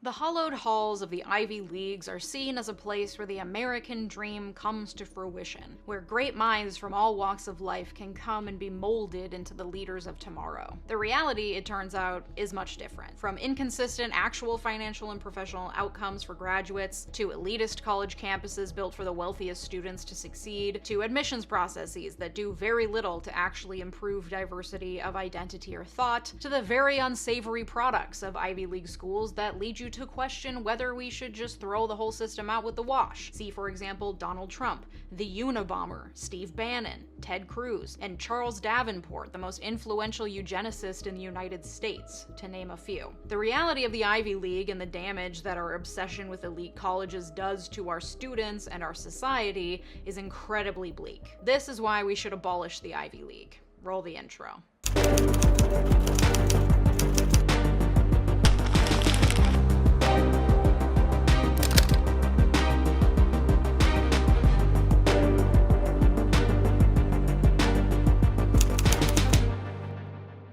The hallowed halls of the Ivy Leagues are seen as a place where the American dream comes to fruition, where great minds from all walks of life can come and be molded into the leaders of tomorrow. The reality, it turns out, is much different. From inconsistent actual financial and professional outcomes for graduates, to elitist college campuses built for the wealthiest students to succeed, to admissions processes that do very little to actually improve diversity of identity or thought, to the very unsavory products of Ivy League schools that lead you to question whether we should just throw the whole system out with the wash. See, for example, Donald Trump, the Unabomber, Steve Bannon, Ted Cruz, and Charles Davenport, the most influential eugenicist in the United States, to name a few. The reality of the Ivy League and the damage that our obsession with elite colleges does to our students and our society is incredibly bleak. This is why we should abolish the Ivy League. Roll the intro.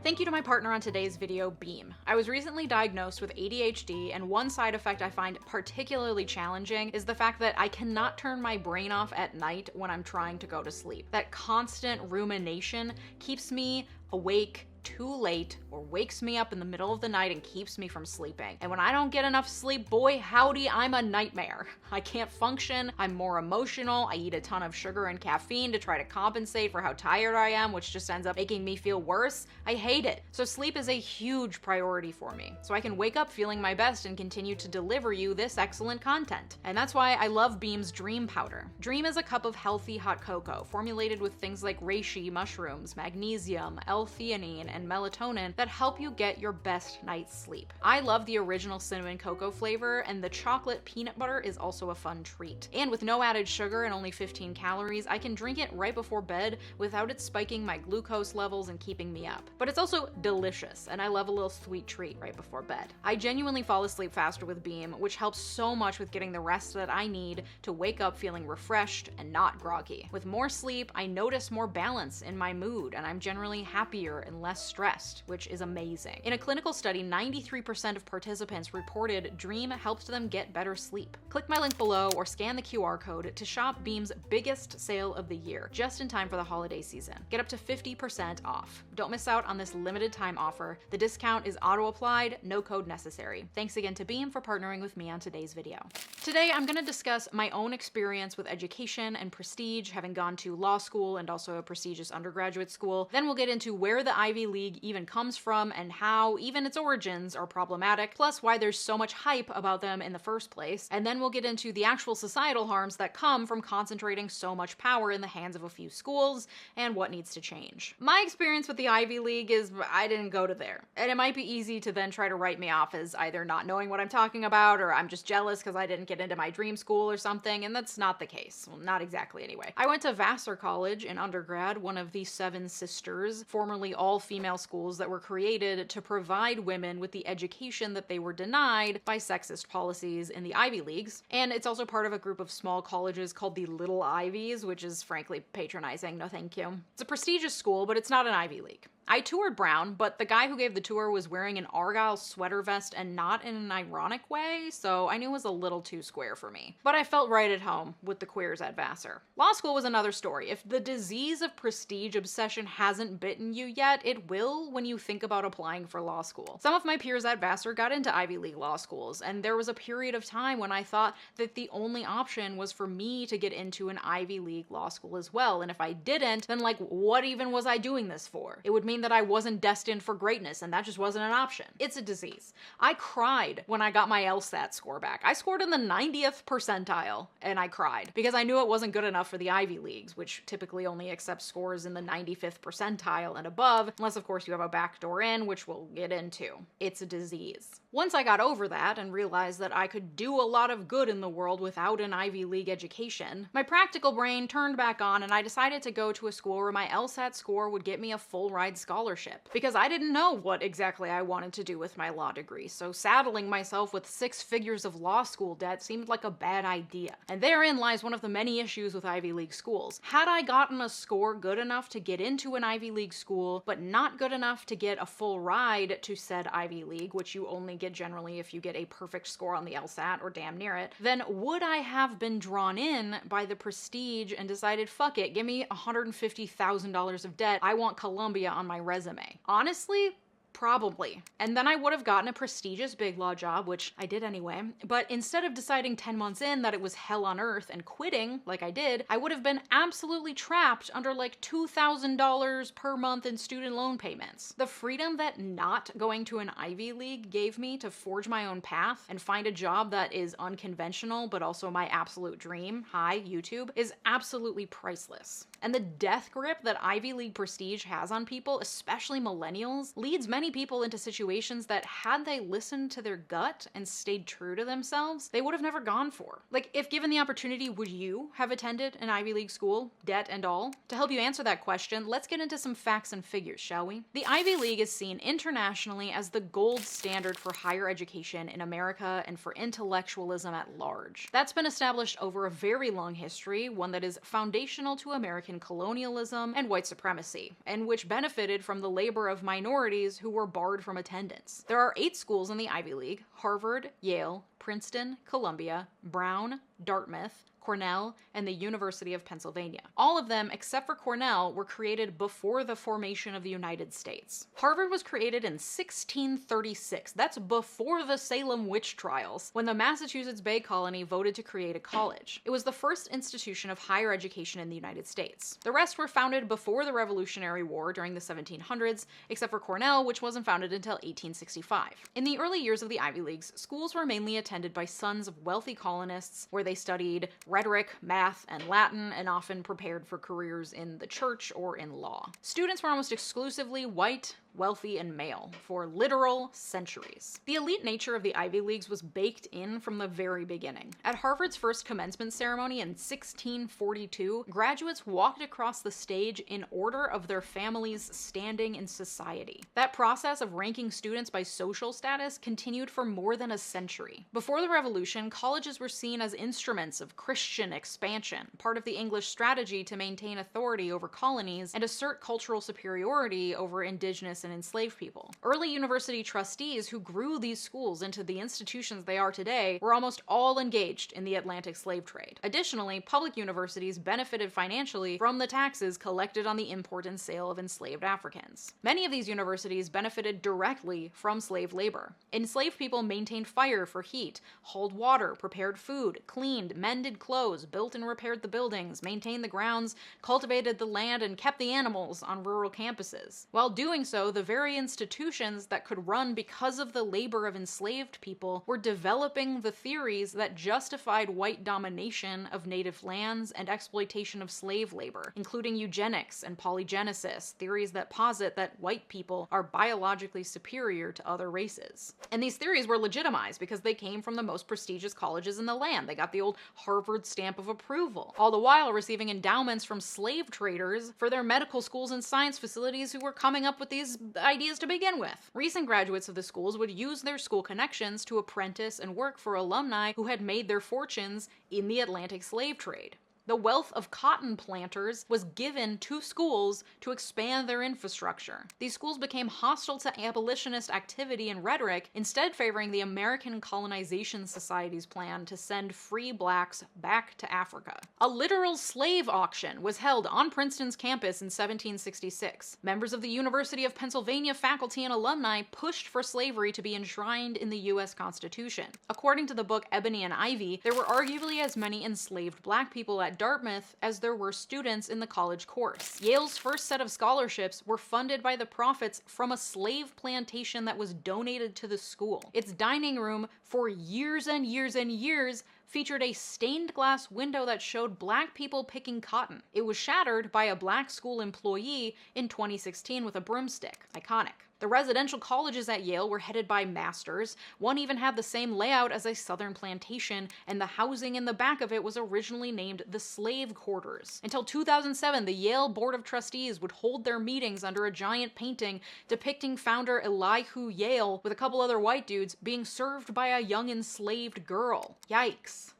Thank you to my partner on today's video, Beam. I was recently diagnosed with ADHD, and one side effect I find particularly challenging is the fact that I cannot turn my brain off at night when I'm trying to go to sleep. That constant rumination keeps me awake too late or wakes me up in the middle of the night and keeps me from sleeping. And when I don't get enough sleep, boy howdy, I'm a nightmare. I can't function, I'm more emotional, I eat a ton of sugar and caffeine to try to compensate for how tired I am, which just ends up making me feel worse. I hate it. So sleep is a huge priority for me, so I can wake up feeling my best and continue to deliver you this excellent content. And that's why I love Beam's Dream Powder. Dream is a cup of healthy hot cocoa, formulated with things like reishi mushrooms, magnesium, L-theanine, and melatonin that help you get your best night's sleep. I love the original cinnamon cocoa flavor, and the chocolate peanut butter is also a fun treat. And with no added sugar and only 15 calories, I can drink it right before bed without it spiking my glucose levels and keeping me up. But it's also delicious, and I love a little sweet treat right before bed. I genuinely fall asleep faster with Beam, which helps so much with getting the rest that I need to wake up feeling refreshed and not groggy. With more sleep, I notice more balance in my mood, and I'm generally happier and less stressed, which is amazing. In a clinical study, 93% of participants reported Dream helped them get better sleep. Click my link below or scan the QR code to shop Beam's biggest sale of the year, just in time for the holiday season. Get up to 50% off. Don't miss out on this limited time offer. The discount is auto-applied, no code necessary. Thanks again to Beam for partnering with me on today's video. Today, I'm gonna discuss my own experience with education and prestige, having gone to law school and also a prestigious undergraduate school. Then we'll get into where the Ivy League even comes from and how even its origins are problematic, plus why there's so much hype about them in the first place. And then we'll get into the actual societal harms that come from concentrating so much power in the hands of a few schools and what needs to change. My experience with the Ivy League is I didn't go to there. And it might be easy to then try to write me off as either not knowing what I'm talking about or I'm just jealous because I didn't get into my dream school or something, and that's not the case. Well, not exactly anyway. I went to Vassar College in undergrad, one of the 7 sisters, formerly all-female schools that were created to provide women with the education that they were denied by sexist policies in the Ivy Leagues. And it's also part of a group of small colleges called the Little Ivies, which is frankly patronizing. No thank you. It's a prestigious school, but it's not an Ivy League. I toured Brown, but the guy who gave the tour was wearing an Argyle sweater vest and not in an ironic way, so I knew it was a little too square for me. But I felt right at home with the queers at Vassar. Law school was another story. If the disease of prestige obsession hasn't bitten you yet, it will when you think about applying for law school. Some of my peers at Vassar got into Ivy League law schools, and there was a period of time when I thought that the only option was for me to get into an Ivy League law school as well, and if I didn't, then like, what even was I doing this for? It would mean that I wasn't destined for greatness, and that just wasn't an option. It's a disease. I cried when I got my LSAT score back. I scored in the 90th percentile, and I cried because I knew it wasn't good enough for the Ivy Leagues, which typically only accept scores in the 95th percentile and above, unless of course you have a backdoor in, which we'll get into. It's a disease. Once I got over that and realized that I could do a lot of good in the world without an Ivy League education, my practical brain turned back on and I decided to go to a school where my LSAT score would get me a full ride scholarship, because I didn't know what exactly I wanted to do with my law degree, so saddling myself with 6 figures of law school debt seemed like a bad idea. And therein lies one of the many issues with Ivy League schools. Had I gotten a score good enough to get into an Ivy League school, but not good enough to get a full ride to said Ivy League, which you only get it generally if you get a perfect score on the LSAT or damn near it, then would I have been drawn in by the prestige and decided, fuck it, give me $150,000 of debt, I want Columbia on my resume? Honestly, probably. And then I would have gotten a prestigious big law job, which I did anyway, but instead of deciding 10 months in that it was hell on earth and quitting like I did, I would have been absolutely trapped under like $2,000 per month in student loan payments. The freedom that not going to an Ivy League gave me to forge my own path and find a job that is unconventional but also my absolute dream, hi YouTube, is absolutely priceless. And the death grip that Ivy League prestige has on people, especially millennials, leads many people into situations that had they listened to their gut and stayed true to themselves, they would have never gone for. Like, if given the opportunity, would you have attended an Ivy League school, debt and all? To help you answer that question, let's get into some facts and figures, shall we? The Ivy League is seen internationally as the gold standard for higher education in America and for intellectualism at large. That's been established over a very long history, one that is foundational to American colonialism and white supremacy, and which benefited from the labor of minorities who were barred from attendance. There are 8 schools in the Ivy League: Harvard, Yale, Princeton, Columbia, Brown, Dartmouth, Cornell, and the University of Pennsylvania. All of them, except for Cornell, were created before the formation of the United States. Harvard was created in 1636. That's before the Salem witch trials, when the Massachusetts Bay Colony voted to create a college. It was the first institution of higher education in the United States. The rest were founded before the Revolutionary War during the 1700s, except for Cornell, which wasn't founded until 1865. In the early years of the Ivy Leagues, schools were mainly attended by sons of wealthy colonists, where they studied rhetoric, math, and Latin, and often prepared for careers in the church or in law. Students were almost exclusively white, wealthy, and male for literal centuries. The elite nature of the Ivy Leagues was baked in from the very beginning. At Harvard's first commencement ceremony in 1642, graduates walked across the stage in order of their family's standing in society. That process of ranking students by social status continued for more than a century. Before the Revolution, colleges were seen as instruments of Christian expansion, part of the English strategy to maintain authority over colonies and assert cultural superiority over indigenous and enslaved people. Early university trustees who grew these schools into the institutions they are today were almost all engaged in the Atlantic slave trade. Additionally, public universities benefited financially from the taxes collected on the import and sale of enslaved Africans. Many of these universities benefited directly from slave labor. Enslaved people maintained fire for heat, hauled water, prepared food, cleaned, mended clothes, built and repaired the buildings, maintained the grounds, cultivated the land, and kept the animals on rural campuses. While doing so, the very institutions that could run because of the labor of enslaved people were developing the theories that justified white domination of native lands and exploitation of slave labor, including eugenics and polygenesis, theories that posit that white people are biologically superior to other races. And these theories were legitimized because they came from the most prestigious colleges in the land. They got the old Harvard stamp of approval, all the while receiving endowments from slave traders for their medical schools and science facilities who were coming up with these ideas to begin with. Recent graduates of the schools would use their school connections to apprentice and work for alumni who had made their fortunes in the Atlantic slave trade. The wealth of cotton planters was given to schools to expand their infrastructure. These schools became hostile to abolitionist activity and rhetoric, instead favoring the American Colonization Society's plan to send free blacks back to Africa. A literal slave auction was held on Princeton's campus in 1766. Members of the University of Pennsylvania faculty and alumni pushed for slavery to be enshrined in the U.S. Constitution. According to the book Ebony and Ivy, there were arguably as many enslaved black people at Dartmouth as there were students in the college course. Yale's first set of scholarships were funded by the profits from a slave plantation that was donated to the school. Its dining room, for years and years and years, featured a stained glass window that showed black people picking cotton. It was shattered by a black school employee in 2016 with a broomstick. Iconic. The residential colleges at Yale were headed by masters. One even had the same layout as a southern plantation, and the housing in the back of it was originally named the slave quarters. Until 2007, the Yale Board of Trustees would hold their meetings under a giant painting depicting founder Elihu Yale with a couple other white dudes being served by a young enslaved girl. Yikes.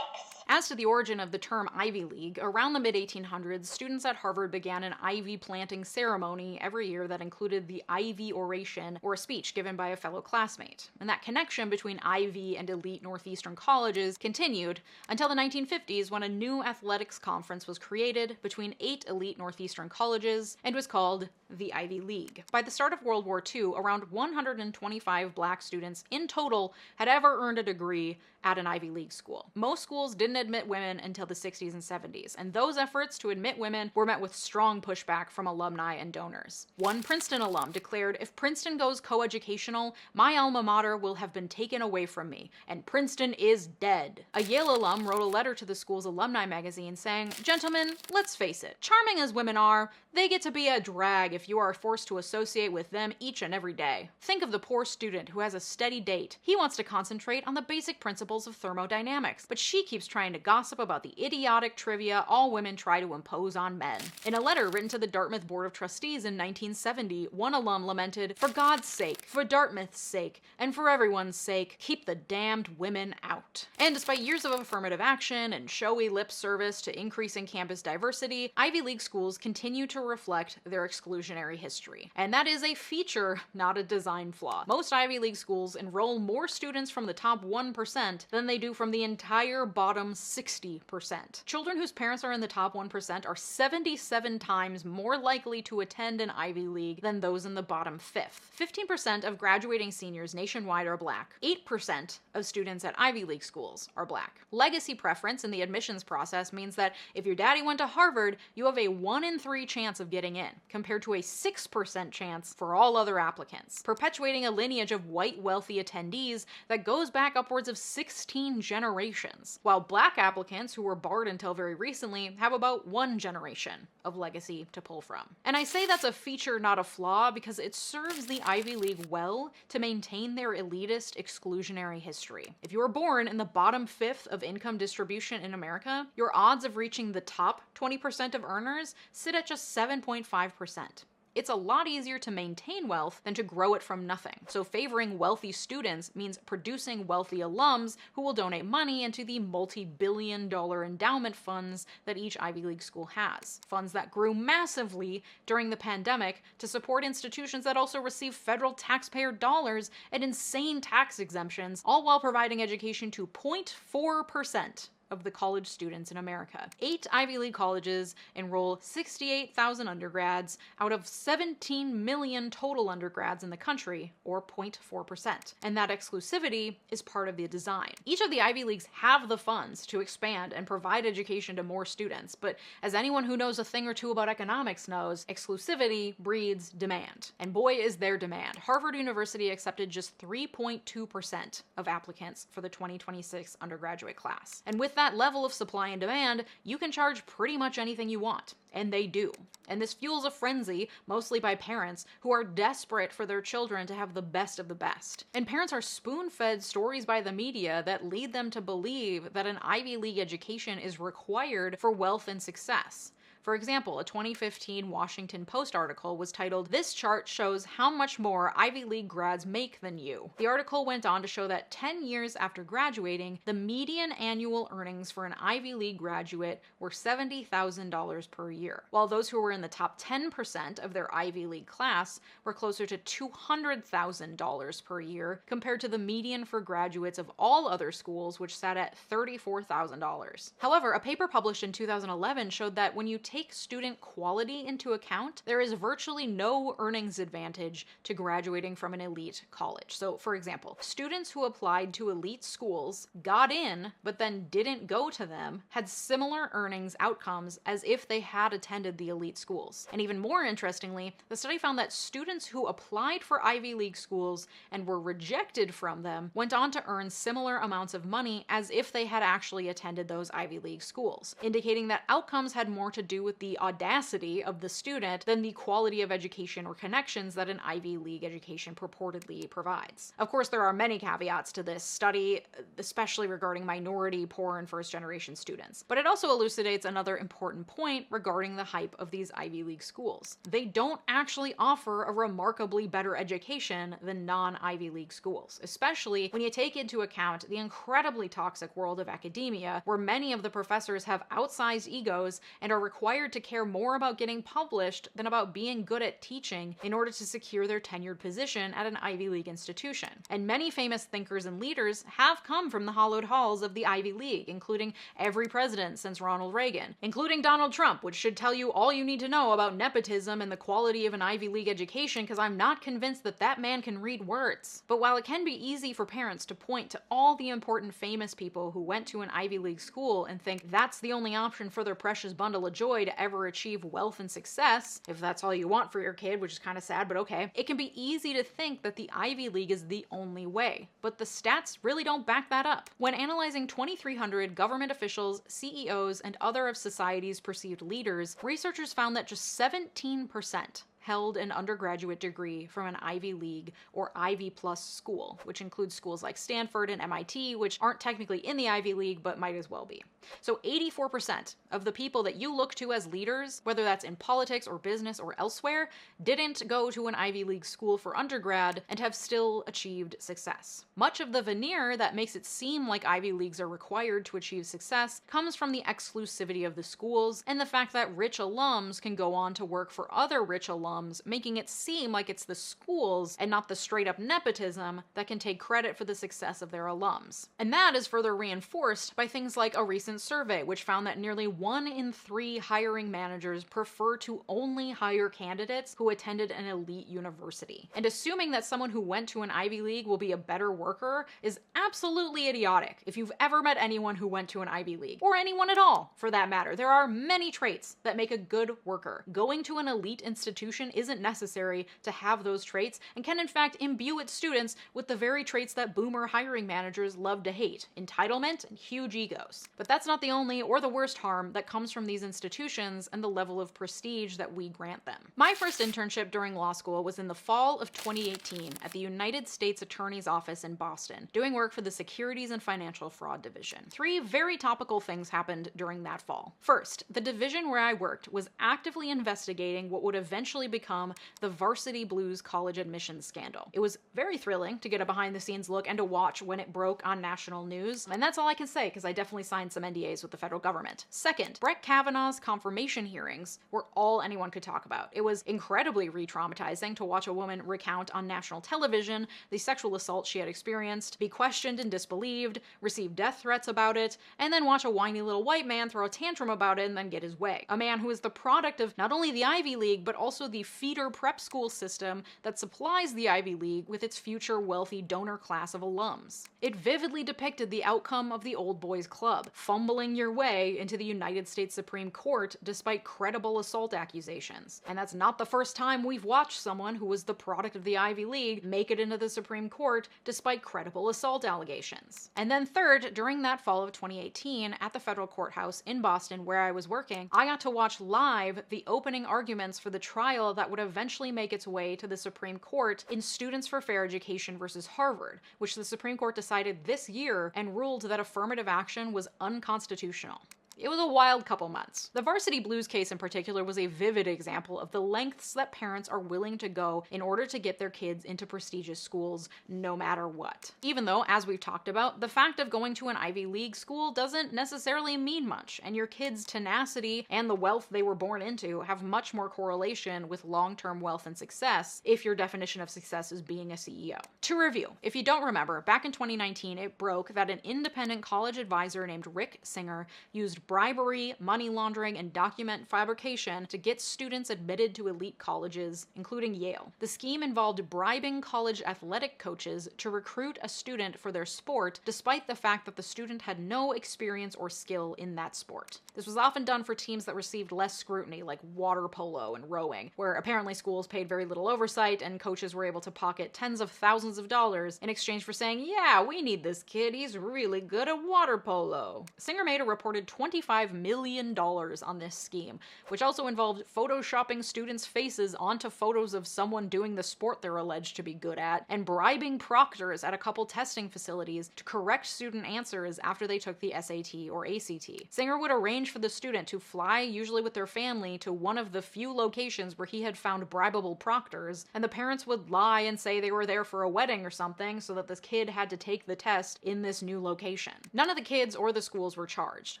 As to the origin of the term Ivy League, around the mid-1800s, students at Harvard began an ivy planting ceremony every year that included the Ivy Oration, or a speech given by a fellow classmate. And that connection between Ivy and elite Northeastern colleges continued until the 1950s, when a new athletics conference was created between 8 elite Northeastern colleges and was called the Ivy League. By the start of World War II, around 125 black students in total had ever earned a degree at an Ivy League school. Most schools didn't admit women until the 60s and 70s, and those efforts to admit women were met with strong pushback from alumni and donors. One Princeton alum declared, "If Princeton goes coeducational, my alma mater will have been taken away from me, and Princeton is dead." A Yale alum wrote a letter to the school's alumni magazine saying, "Gentlemen, let's face it, charming as women are, they get to be a drag if you are forced to associate with them each and every day. Think of the poor student who has a steady date. He wants to concentrate on the basic principles of thermodynamics, but she keeps trying to gossip about the idiotic trivia all women try to impose on men." In a letter written to the Dartmouth Board of Trustees in 1970, one alum lamented, "For God's sake, for Dartmouth's sake, and for everyone's sake, keep the damned women out." And despite years of affirmative action and showy lip service to increasing campus diversity, Ivy League schools continue to reflect their exclusionary history. And that is a feature, not a design flaw. Most Ivy League schools enroll more students from the top 1% than they do from the entire bottom 60%. Children whose parents are in the top 1% are 77 times more likely to attend an Ivy League than those in the bottom fifth. 15% of graduating seniors nationwide are black. 8% of students at Ivy League schools are black. Legacy preference in the admissions process means that if your daddy went to Harvard, you have a 1 in 3 chance of getting in, compared to a 6% chance for all other applicants, perpetuating a lineage of white wealthy attendees that goes back upwards of 16 generations, while black applicants who were barred until very recently have about 1 generation of legacy to pull from. And I say that's a feature, not a flaw, because it serves the Ivy League well to maintain their elitist, exclusionary history. If you were born in the bottom fifth of income distribution in America, your odds of reaching the top 20% of earners sit at just 7.5%. It's a lot easier to maintain wealth than to grow it from nothing. So favoring wealthy students means producing wealthy alums who will donate money into the multi-billion-dollar endowment funds that each Ivy League school has. Funds that grew massively during the pandemic to support institutions that also receive federal taxpayer dollars and insane tax exemptions, all while providing education to 0.4% of the college students in America. 8 Ivy League colleges enroll 68,000 undergrads out of 17 million total undergrads in the country, or 0.4%. And that exclusivity is part of the design. Each of the Ivy Leagues have the funds to expand and provide education to more students, but as anyone who knows a thing or two about economics knows, exclusivity breeds demand. And boy, is there demand. Harvard University accepted just 3.2% of applicants for the 2026 undergraduate class. And with that level of supply and demand, you can charge pretty much anything you want. And they do. And this fuels a frenzy, mostly by parents, who are desperate for their children to have the best of the best. And parents are spoon-fed stories by the media that lead them to believe that an Ivy League education is required for wealth and success. For example, a 2015 Washington Post article was titled, "This chart shows how much more Ivy League grads make than you." The article went on to show that 10 years after graduating, the median annual earnings for an Ivy League graduate were $70,000 per year, while those who were in the top 10% of their Ivy League class were closer to $200,000 per year, compared to the median for graduates of all other schools, which sat at $34,000. However, a paper published in 2011 showed that when you take student quality into account, there is virtually no earnings advantage to graduating from an elite college. So, for example, students who applied to elite schools, got in, but then didn't go to them, had similar earnings outcomes as if they had attended the elite schools. And even more interestingly, the study found that students who applied for Ivy League schools and were rejected from them went on to earn similar amounts of money as if they had actually attended those Ivy League schools, indicating that outcomes had more to do do with the audacity of the student than the quality of education or connections that an Ivy League education purportedly provides. Of course, there are many caveats to this study, especially regarding minority, poor, and first-generation students. But it also elucidates another important point regarding the hype of these Ivy League schools. They don't actually offer a remarkably better education than non-Ivy League schools, especially when you take into account the incredibly toxic world of academia, where many of the professors have outsized egos and are required to care more about getting published than about being good at teaching in order to secure their tenured position at an Ivy League institution. And many famous thinkers and leaders have come from the hallowed halls of the Ivy League, including every president since Ronald Reagan, including Donald Trump, which should tell you all you need to know about nepotism and the quality of an Ivy League education, because I'm not convinced that that man can read words. But while it can be easy for parents to point to all the important famous people who went to an Ivy League school and think that's the only option for their precious bundle of joy to ever achieve wealth and success, if that's all you want for your kid, which is kind of sad, but okay, it can be easy to think that the Ivy League is the only way. But the stats really don't back that up. When analyzing 2,300 government officials, CEOs, and other of society's perceived leaders, researchers found that just 17% held an undergraduate degree from an Ivy League or Ivy Plus school, which includes schools like Stanford and MIT, which aren't technically in the Ivy League, but might as well be. So 84% of the people that you look to as leaders, whether that's in politics or business or elsewhere, didn't go to an Ivy League school for undergrad and have still achieved success. Much of the veneer that makes it seem like Ivy Leagues are required to achieve success comes from the exclusivity of the schools and the fact that rich alums can go on to work for other rich alums, making it seem like it's the schools and not the straight-up nepotism that can take credit for the success of their alums. And that is further reinforced by things like a recent survey, which found that nearly 1 in 3 hiring managers prefer to only hire candidates who attended an elite university. And assuming that someone who went to an Ivy League will be a better worker is absolutely idiotic if you've ever met anyone who went to an Ivy League, or anyone at all, for that matter. There are many traits that make a good worker. Going to an elite institution isn't necessary to have those traits and can in fact imbue its students with the very traits that boomer hiring managers love to hate: entitlement and huge egos. But that's not the only or the worst harm that comes from these institutions and the level of prestige that we grant them. My first internship during law school was in the fall of 2018 at the United States Attorney's Office in Boston, doing work for the Securities and Financial Fraud Division. 3 very topical things happened during that fall. First, the division where I worked was actively investigating what would eventually become the Varsity Blues college admissions scandal. It was very thrilling to get a behind-the-scenes look and to watch when it broke on national news, and that's all I can say because I definitely signed some NDAs with the federal government. Second, Brett Kavanaugh's confirmation hearings were all anyone could talk about. It was incredibly re-traumatizing to watch a woman recount on national television the sexual assault she had experienced, be questioned and disbelieved, receive death threats about it, and then watch a whiny little white man throw a tantrum about it and then get his way. A man who is the product of not only the Ivy League, but also the feeder prep school system that supplies the Ivy League with its future wealthy donor class of alums. It vividly depicted the outcome of the Old Boys Club, fumbling your way into the United States Supreme Court despite credible assault accusations. And that's not the first time we've watched someone who was the product of the Ivy League make it into the Supreme Court despite credible assault allegations. And then third, during that fall of 2018 at the federal courthouse in Boston where I was working, I got to watch live the opening arguments for the trial that would eventually make its way to the Supreme Court in Students for Fair Education versus Harvard, which the Supreme Court decided this year and ruled that affirmative action was unconstitutional. It was a wild couple months. The Varsity Blues case in particular was a vivid example of the lengths that parents are willing to go in order to get their kids into prestigious schools no matter what. Even though, as we've talked about, the fact of going to an Ivy League school doesn't necessarily mean much, and your kids' tenacity and the wealth they were born into have much more correlation with long-term wealth and success if your definition of success is being a CEO. To review, if you don't remember, back in 2019 it broke that an independent college advisor named Rick Singer used bribery, money laundering, and document fabrication to get students admitted to elite colleges, including Yale. The scheme involved bribing college athletic coaches to recruit a student for their sport, despite the fact that the student had no experience or skill in that sport. This was often done for teams that received less scrutiny, like water polo and rowing, where apparently schools paid very little oversight and coaches were able to pocket tens of thousands of dollars in exchange for saying, yeah, we need this kid, he's really good at water polo. Singer made a reported $25 million on this scheme, which also involved photoshopping students' faces onto photos of someone doing the sport they're alleged to be good at, and bribing proctors at a couple testing facilities to correct student answers after they took the SAT or ACT. Singer would arrange for the student to fly, usually with their family, to one of the few locations where he had found bribable proctors, and the parents would lie and say they were there for a wedding or something so that this kid had to take the test in this new location. None of the kids or the schools were charged.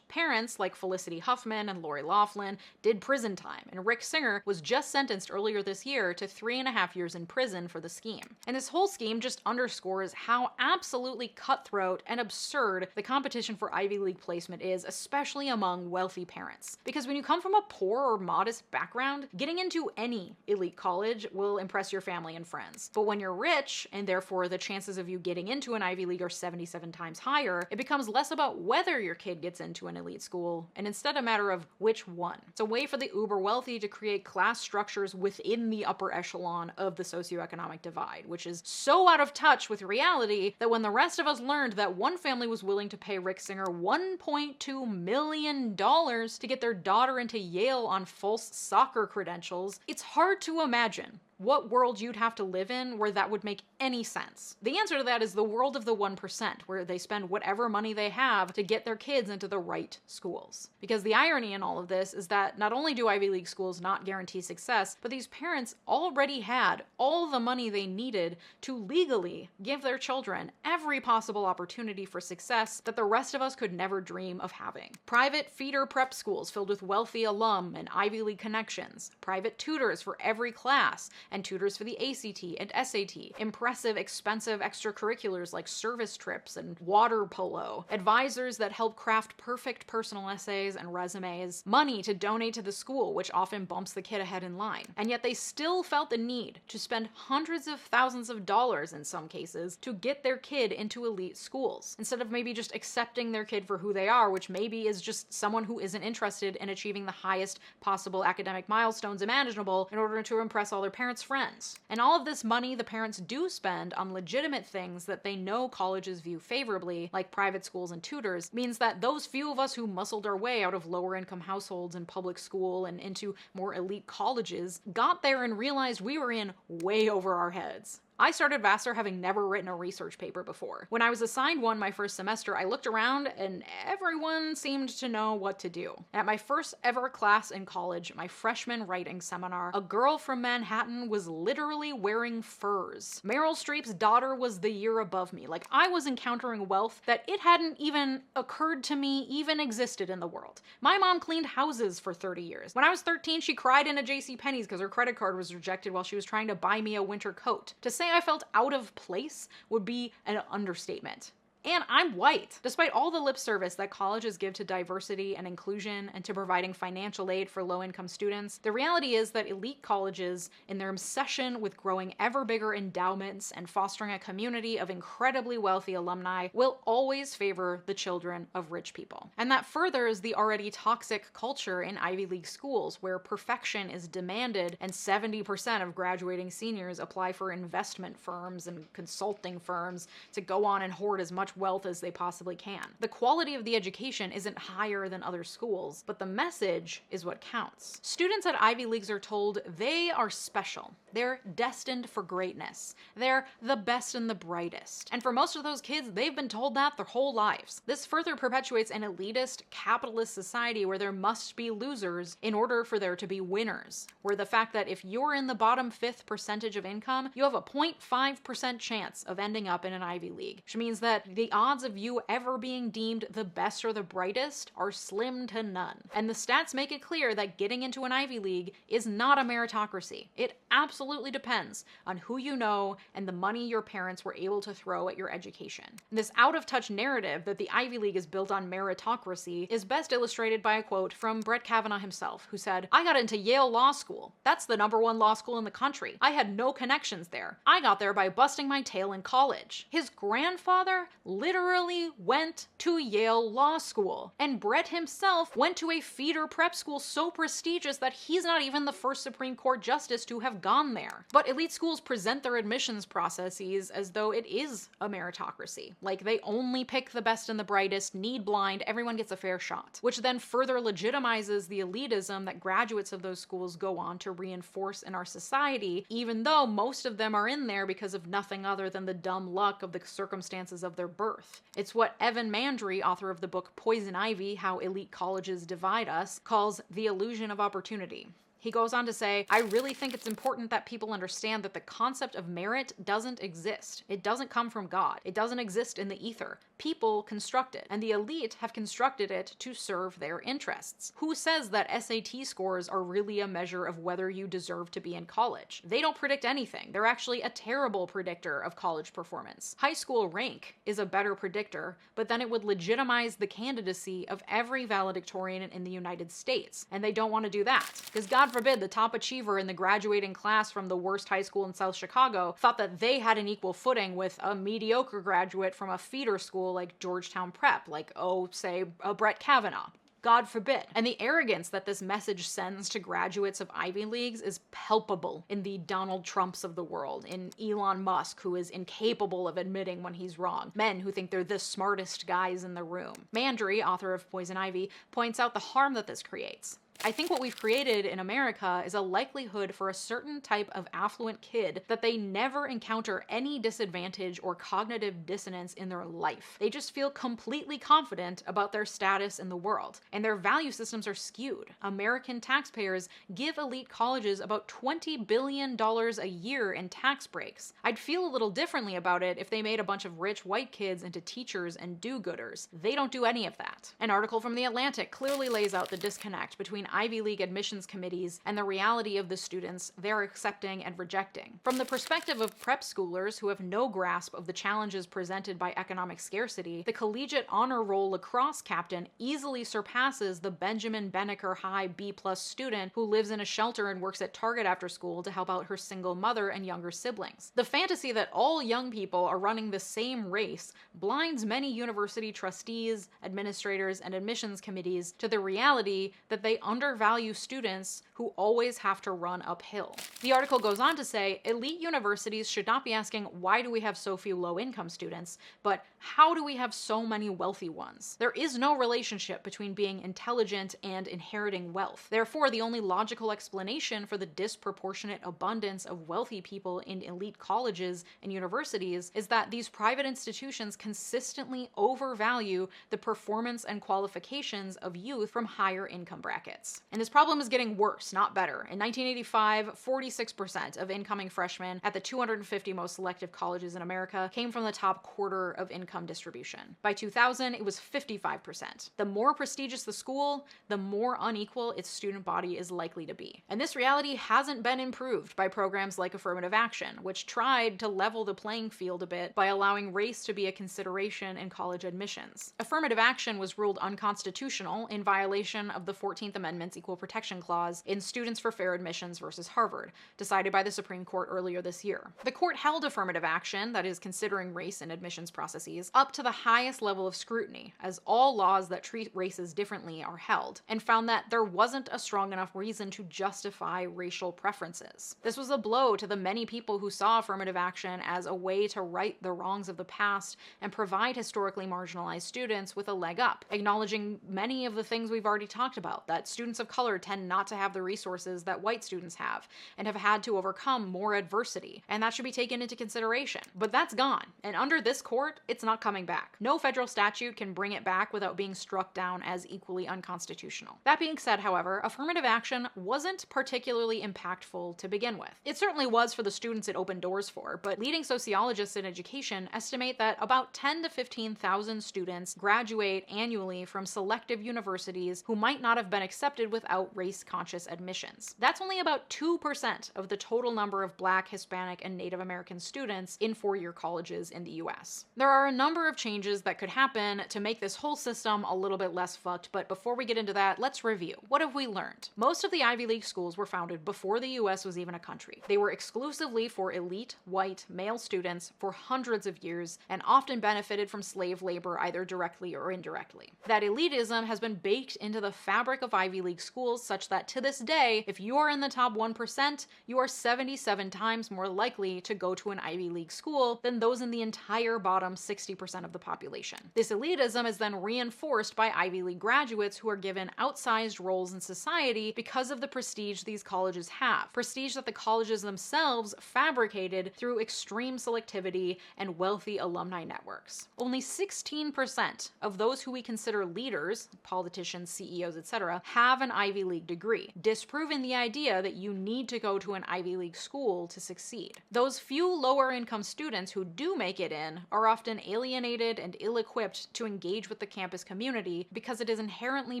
Parents, like Felicity Huffman and Lori Loughlin, did prison time, and Rick Singer was just sentenced earlier this year to 3.5 years in prison for the scheme. And this whole scheme just underscores how absolutely cutthroat and absurd the competition for Ivy League placement is, especially among wealthy parents. Because when you come from a poor or modest background, getting into any elite college will impress your family and friends. But when you're rich, and therefore the chances of you getting into an Ivy League are 77 times higher, it becomes less about whether your kid gets into an elite school, and instead a matter of which one. It's a way for the uber wealthy to create class structures within the upper echelon of the socioeconomic divide, which is so out of touch with reality that when the rest of us learned that one family was willing to pay Rick Singer $1.2 million to get their daughter into Yale on false soccer credentials, it's hard to imagine what world you'd have to live in where that would make any sense. The answer to that is the world of the 1%, where they spend whatever money they have to get their kids into the right schools. Because the irony in all of this is that not only do Ivy League schools not guarantee success, but these parents already had all the money they needed to legally give their children every possible opportunity for success that the rest of us could never dream of having. Private feeder prep schools filled with wealthy alum and Ivy League connections, private tutors for every class, and tutors for the ACT and SAT, impressive, expensive extracurriculars like service trips and water polo, advisors that help craft perfect personal essays and resumes, money to donate to the school, which often bumps the kid ahead in line. And yet they still felt the need to spend hundreds of thousands of dollars in some cases to get their kid into elite schools, instead of maybe just accepting their kid for who they are, which maybe is just someone who isn't interested in achieving the highest possible academic milestones imaginable in order to impress all their parents' friends. And all of this money the parents do spend on legitimate things that they know colleges view favorably, like private schools and tutors, means that those few of us who muscled our way out of lower income households and public school and into more elite colleges got there and realized we were in way over our heads. I started Vassar having never written a research paper before. When I was assigned one my first semester, I looked around and everyone seemed to know what to do. At my first ever class in college, my freshman writing seminar, a girl from Manhattan was literally wearing furs. Meryl Streep's daughter was the year above me. Like, I was encountering wealth that it hadn't even occurred to me even existed in the world. My mom cleaned houses for 30 years. When I was 13, she cried in a JCPenney's because her credit card was rejected while she was trying to buy me a winter coat. To say I felt out of place would be an understatement. And I'm white. Despite all the lip service that colleges give to diversity and inclusion and to providing financial aid for low-income students, the reality is that elite colleges, in their obsession with growing ever bigger endowments and fostering a community of incredibly wealthy alumni, will always favor the children of rich people. And that furthers the already toxic culture in Ivy League schools, where perfection is demanded and 70% of graduating seniors apply for investment firms and consulting firms to go on and hoard as much wealth as they possibly can. The quality of the education isn't higher than other schools, but the message is what counts. Students at Ivy Leagues are told they are special. They're destined for greatness. They're the best and the brightest. And for most of those kids, they've been told that their whole lives. This further perpetuates an elitist, capitalist society where there must be losers in order for there to be winners. Where the fact that if you're in the bottom 5th percentage of income, you have a 0.5% chance of ending up in an Ivy League, which means that the odds of you ever being deemed the best or the brightest are slim to none. And the stats make it clear that getting into an Ivy League is not a meritocracy. It absolutely depends on who you know and the money your parents were able to throw at your education. This out-of-touch narrative that the Ivy League is built on meritocracy is best illustrated by a quote from Brett Kavanaugh himself, who said, "I got into Yale Law School. That's the #1 law school in the country. I had no connections there. I got there by busting my tail in college." His grandfather literally went to Yale Law School. And Brett himself went to a feeder prep school so prestigious that he's not even the first Supreme Court justice to have gone there. But elite schools present their admissions processes as though it is a meritocracy. Like, they only pick the best and the brightest, need blind, everyone gets a fair shot. Which then further legitimizes the elitism that graduates of those schools go on to reinforce in our society, even though most of them are in there because of nothing other than the dumb luck of the circumstances of their birth. It's what 𝗦𝗦𝗢𝗓𝗏, author of the book Poison Ivy: How Elite Colleges Divide Us, calls the illusion of opportunity. He goes on to say, I really think it's important that people understand that the concept of merit doesn't exist. It doesn't come from God. It doesn't exist in the ether. People construct it, and the elite have constructed it to serve their interests. Who says that SAT scores are really a measure of whether you deserve to be in college? They don't predict anything. They're actually a terrible predictor of college performance. High school rank is a better predictor, but then it would legitimize the candidacy of every valedictorian in the United States, and they don't want to do that, because God forbid the top achiever in the graduating class from the worst high school in South Chicago thought that they had an equal footing with a mediocre graduate from a feeder school like Georgetown Prep, like, say, a Brett Kavanaugh. God forbid. And the arrogance that this message sends to graduates of Ivy Leagues is palpable in the Donald Trumps of the world, in Elon Musk, who is incapable of admitting when he's wrong, men who think they're the smartest guys in the room. 𝗦𝗢𝗢𝗓𝗏, author of Poison Ivy, points out the harm that this creates. I think what we've created in America is a likelihood for a certain type of affluent kid that they never encounter any disadvantage or cognitive dissonance in their life. They just feel completely confident about their status in the world, and their value systems are skewed. American taxpayers give elite colleges about $20 billion a year in tax breaks. I'd feel a little differently about it if they made a bunch of rich white kids into teachers and do-gooders. They don't do any of that. An article from The Atlantic clearly lays out the disconnect between Ivy League admissions committees and the reality of the students they're accepting and rejecting. From the perspective of prep schoolers who have no grasp of the challenges presented by economic scarcity, the collegiate honor roll lacrosse captain easily surpasses the Benjamin Benneker High B+ student who lives in a shelter and works at Target after school to help out her single mother and younger siblings. The fantasy that all young people are running the same race blinds many university trustees, administrators, and admissions committees to the reality that they undervalue students who always have to run uphill. The article goes on to say, elite universities should not be asking, why do we have so few low-income students, but how do we have so many wealthy ones? There is no relationship between being intelligent and inheriting wealth. Therefore, the only logical explanation for the disproportionate abundance of wealthy people in elite colleges and universities is that these private institutions consistently overvalue the performance and qualifications of youth from higher income brackets. And this problem is getting worse, not better. In 1985, 46% of incoming freshmen at the 250 most selective colleges in America came from the top quarter of income distribution. By 2000, it was 55%. The more prestigious the school, the more unequal its student body is likely to be. And this reality hasn't been improved by programs like affirmative action, which tried to level the playing field a bit by allowing race to be a consideration in college admissions. Affirmative action was ruled unconstitutional in violation of the 14th Amendment's Equal Protection Clause in Students for Fair Admissions versus Harvard, decided by the Supreme Court earlier this year. The court held affirmative action, that is considering race in admissions processes, up to the highest level of scrutiny, as all laws that treat races differently are held, and found that there wasn't a strong enough reason to justify racial preferences. This was a blow to the many people who saw affirmative action as a way to right the wrongs of the past and provide historically marginalized students with a leg up, acknowledging many of the things we've already talked about, that students of color tend not to have the resources that white students have, and have had to overcome more adversity, and that should be taken into consideration. But that's gone, and under this court, it's not coming back. No federal statute can bring it back without being struck down as equally unconstitutional. That being said, however, affirmative action wasn't particularly impactful to begin with. It certainly was for the students it opened doors for, but leading sociologists in education estimate that about 10,000 to 15,000 students graduate annually from selective universities who might not have been accepted accepted without race-conscious admissions. That's only about 2% of the total number of Black, Hispanic, and Native American students in four-year colleges in the US. There are a number of changes that could happen to make this whole system a little bit less fucked, but before we get into that, let's review. What have we learned? Most of the Ivy League schools were founded before the US was even a country. They were exclusively for elite, white, male students for hundreds of years and often benefited from slave labor either directly or indirectly. That elitism has been baked into the fabric of Ivy League schools such that to this day, if you are in the top 1%, you are 77 times more likely to go to an Ivy League school than those in the entire bottom 60% of the population. This elitism is then reinforced by Ivy League graduates who are given outsized roles in society because of the prestige these colleges have. Prestige that the colleges themselves fabricated through extreme selectivity and wealthy alumni networks. Only 16% of those who we consider leaders, politicians, CEOs, etc., have an Ivy League degree, disproving the idea that you need to go to an Ivy League school to succeed. Those few lower-income students who do make it in are often alienated and ill-equipped to engage with the campus community because it is inherently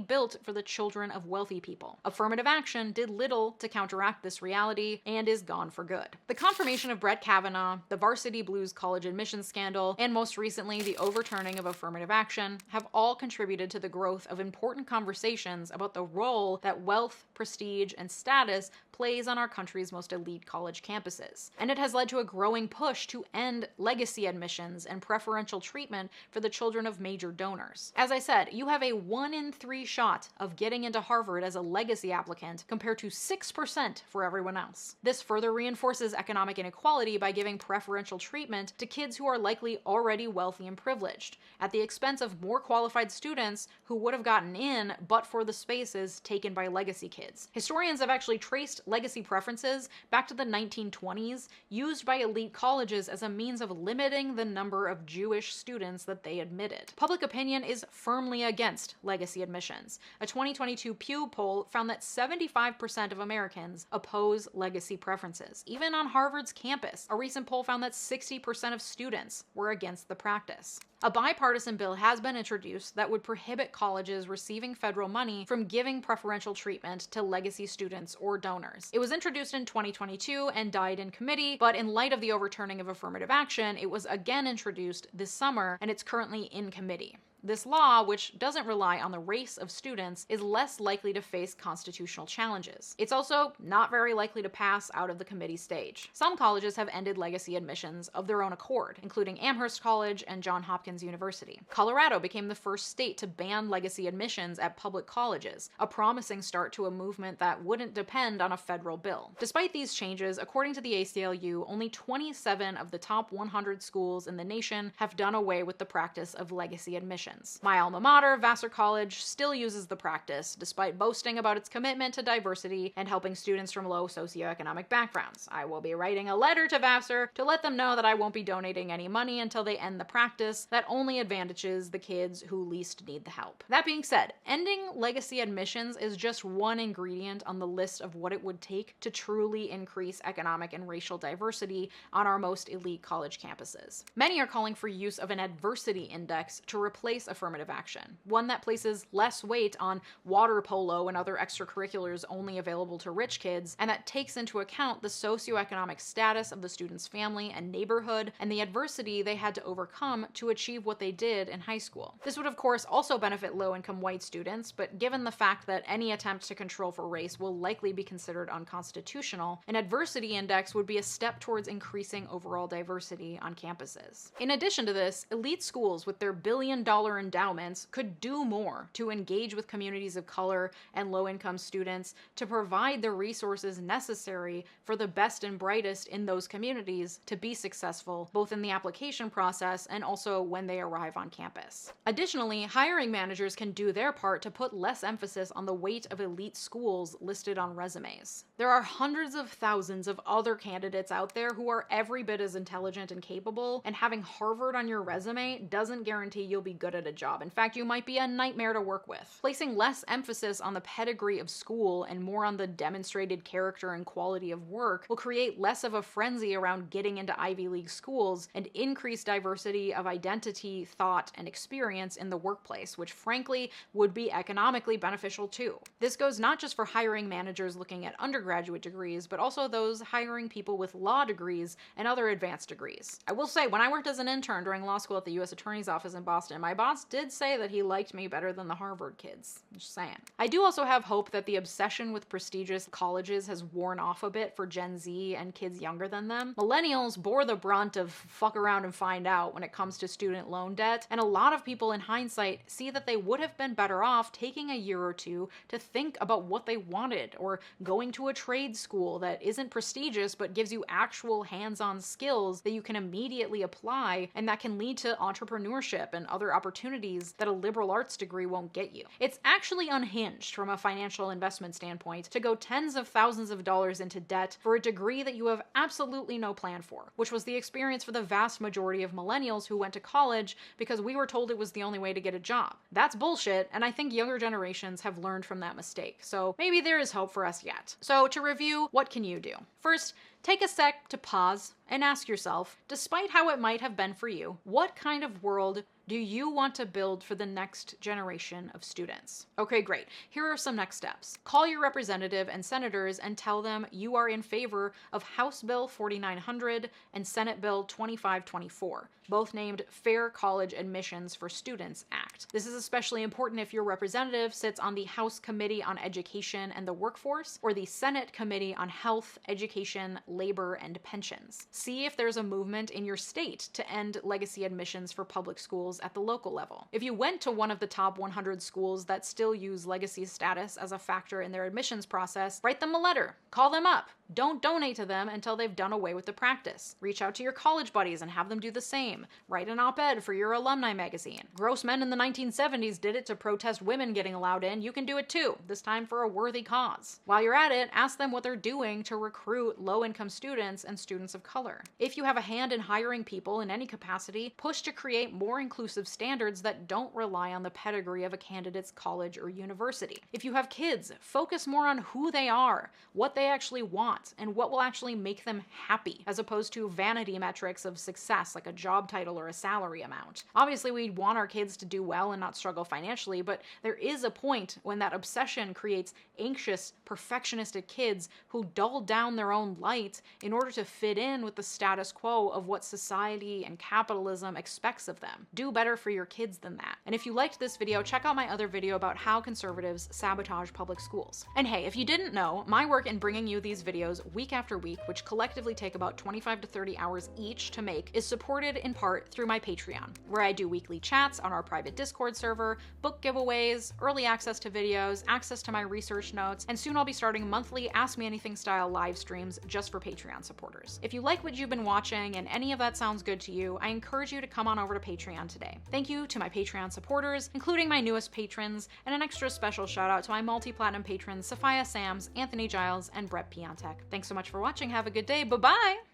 built for the children of wealthy people. Affirmative action did little to counteract this reality and is gone for good. The confirmation of Brett Kavanaugh, the Varsity Blues college admissions scandal, and most recently the overturning of affirmative action have all contributed to the growth of important conversations about the role that wealth, prestige, and status plays on our country's most elite college campuses. And it has led to a growing push to end legacy admissions and preferential treatment for the children of major donors. As I said, you have a 1 in 3 shot of getting into Harvard as a legacy applicant compared to 6% for everyone else. This further reinforces economic inequality by giving preferential treatment to kids who are likely already wealthy and privileged, at the expense of more qualified students who would have gotten in but for the spaces taken by legacy kids. Historians have actually traced legacy preferences back to the 1920s, used by elite colleges as a means of limiting the number of Jewish students that they admitted. Public opinion is firmly against legacy admissions. A 2022 Pew poll found that 75% of Americans oppose legacy preferences. Even on Harvard's campus, a recent poll found that 60% of students were against the practice. A bipartisan bill has been introduced that would prohibit colleges receiving federal money from giving preferential treatment to legacy students or donors. It was introduced in 2022 and died in committee, but in light of the overturning of affirmative action, it was again introduced this summer, and it's currently in committee. This law, which doesn't rely on the race of students, is less likely to face constitutional challenges. It's also not very likely to pass out of the committee stage. Some colleges have ended legacy admissions of their own accord, including Amherst College and Johns Hopkins University. Colorado became the first state to ban legacy admissions at public colleges, a promising start to a movement that wouldn't depend on a federal bill. Despite these changes, according to the ACLU, only 27 of the top 100 schools in the nation have done away with the practice of legacy admissions. My alma mater, Vassar College, still uses the practice, despite boasting about its commitment to diversity and helping students from low socioeconomic backgrounds. I will be writing a letter to Vassar to let them know that I won't be donating any money until they end the practice that only advantages the kids who least need the help. That being said, ending legacy admissions is just one ingredient on the list of what it would take to truly increase economic and racial diversity on our most elite college campuses. Many are calling for use of an adversity index to replace affirmative action, one that places less weight on water polo and other extracurriculars only available to rich kids, and that takes into account the socioeconomic status of the student's family and neighborhood and the adversity they had to overcome to achieve what they did in high school. This would of course also benefit low-income white students, but given the fact that any attempt to control for race will likely be considered unconstitutional, an adversity index would be a step towards increasing overall diversity on campuses. In addition to this, elite schools with their billion-dollar endowments could do more to engage with communities of color and low-income students to provide the resources necessary for the best and brightest in those communities to be successful, both in the application process and also when they arrive on campus. Additionally, hiring managers can do their part to put less emphasis on the weight of elite schools listed on resumes. There are hundreds of thousands of other candidates out there who are every bit as intelligent and capable, and having Harvard on your resume doesn't guarantee you'll be good at a job. In fact, you might be a nightmare to work with. Placing less emphasis on the pedigree of school and more on the demonstrated character and quality of work will create less of a frenzy around getting into Ivy League schools and increase diversity of identity, thought, and experience in the workplace, which frankly would be economically beneficial too. This goes not just for hiring managers looking at undergraduate degrees, but also those hiring people with law degrees and other advanced degrees. I will say, when I worked as an intern during law school at the U.S. Attorney's Office in Boston, my boss did say that he liked me better than the Harvard kids. Just saying. I do also have hope that the obsession with prestigious colleges has worn off a bit for Gen Z and kids younger than them. Millennials bore the brunt of fuck around and find out when it comes to student loan debt, and a lot of people in hindsight see that they would have been better off taking a year or two to think about what they wanted, or going to a trade school that isn't prestigious but gives you actual hands-on skills that you can immediately apply and that can lead to entrepreneurship and other opportunities that a liberal arts degree won't get you. It's actually unhinged from a financial investment standpoint to go tens of thousands of dollars into debt for a degree that you have absolutely no plan for, which was the experience for the vast majority of millennials who went to college because we were told it was the only way to get a job. That's bullshit, and I think younger generations have learned from that mistake, so maybe there is hope for us yet. So to review, what can you do? First, take a sec to pause and ask yourself, despite how it might have been for you, what kind of world do you want to build for the next generation of students? Okay, great. Here are some next steps. Call your representative and senators and tell them you are in favor of House Bill 4900 and Senate Bill 2524, both named Fair College Admissions for Students Act. This is especially important if your representative sits on the House Committee on Education and the Workforce or the Senate Committee on Health, Education, Labor, and Pensions. See if there's a movement in your state to end legacy admissions for public schools at the local level. If you went to one of the top 100 schools that still use legacy status as a factor in their admissions process, write them a letter. Call them up. Don't donate to them until they've done away with the practice. Reach out to your college buddies and have them do the same. Write an op-ed for your alumni magazine. Gross men in the 1970s did it to protest women getting allowed in. You can do it too, this time for a worthy cause. While you're at it, ask them what they're doing to recruit low-income students and students of color. If you have a hand in hiring people in any capacity, push to create more inclusive standards that don't rely on the pedigree of a candidate's college or university. If you have kids, focus more on who they are, what they actually want, and what will actually make them happy, as opposed to vanity metrics of success like a job title or a salary amount. Obviously, we want our kids to do well and not struggle financially, but there is a point when that obsession creates anxious, perfectionistic kids who dull down their own light in order to fit in with the status quo of what society and capitalism expects of them. Do better for your kids than that. And if you liked this video, check out my other video about how conservatives sabotage public schools. And hey, if you didn't know, my work in bringing you these videos week after week, which collectively take about 25 to 30 hours each to make, is supported in part through my Patreon, where I do weekly chats on our private Discord server, book giveaways, early access to videos, access to my research notes, and soon I'll be starting monthly Ask Me Anything style live streams just for Patreon supporters. If you like what you've been watching and any of that sounds good to you, I encourage you to come on over to Patreon today. Thank you to my Patreon supporters, including my newest patrons, and an extra special shout out to my multi-platinum patrons Sophia Sams, Anthony Giles, and Brett Piontek. Thanks so much for watching. Have a good day. Bye-bye!